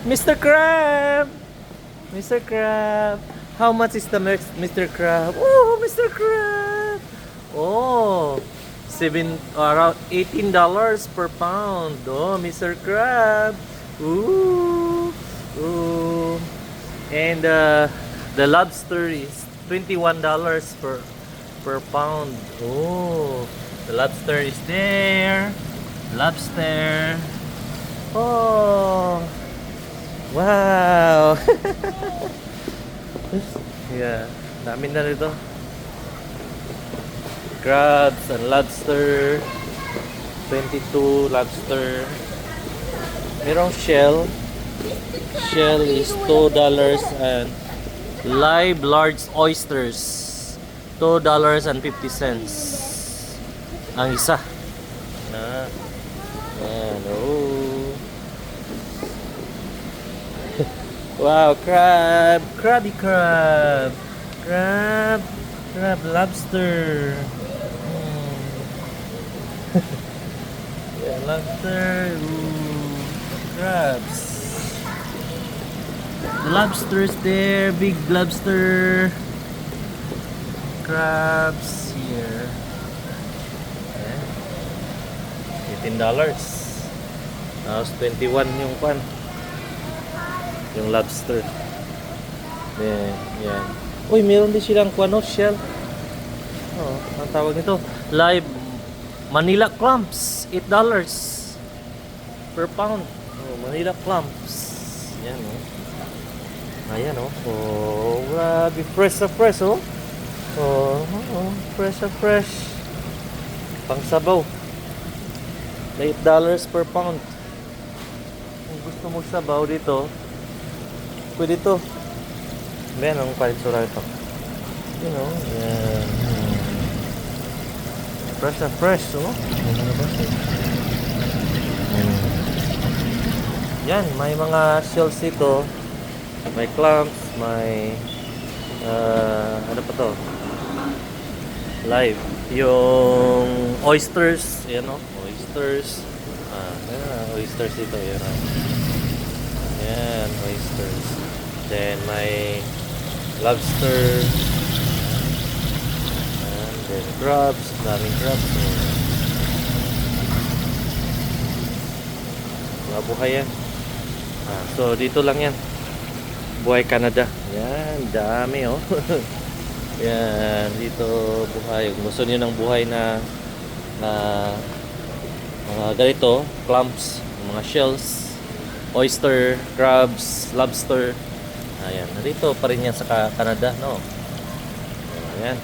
Mr. Crab! Mr. Crab! How much is the Mr. Crab? Oh, Mr. Crab! Oh, around $18 per pound. Oh, Mr. Crab! Ooh! Ooh! And the lobster is $21 per pound. Oh, the lobster is there. Lobster. Oh, wow. Yeah, dami na rito. Crabs and lobster. 22 lobster. Merong shell. Shell is $2 and live large oysters $2.50 ang isa. Ayan, oh. Wow, crab, crabby crab, crab, lobster. Yeah, lobster. Ooh, crabs. The lobsters there, big lobster. Crabs here. $18. Tapos 21 yung pan. Yung lobster. Yan. Uy, meron din silang shell. Oh, ang tawag nito, live Manila clams, $8 per pound. Oh, Manila clams. Yan, oh. Ayan, oh. Oh, grabe, fresh na fresh, oh. Oh, fresh na fresh. Pangsabaw. $8 per pound. Kung gusto mo sabaw dito, pwede ito. Ayan, ang palitsura ito. You know, yan. Fresh na fresh, oh. Yan, may mga shells dito. May clams, may ano pa to? Live. Yung oysters, yan, oh. Oysters. Oysters dito, yan, oh. Yan, oysters. Then may lobster. And then crabs, daming crabs. Mga buhay yan. So dito lang yan. Buhay Canada. Yan, dami, oh. Yan, dito buhay. Kung gusto niyo ng buhay na mga ganito, clams, mga shells, oyster, crabs, lobster. Ayan, narito pa rin yan sa Canada, no? Ayan.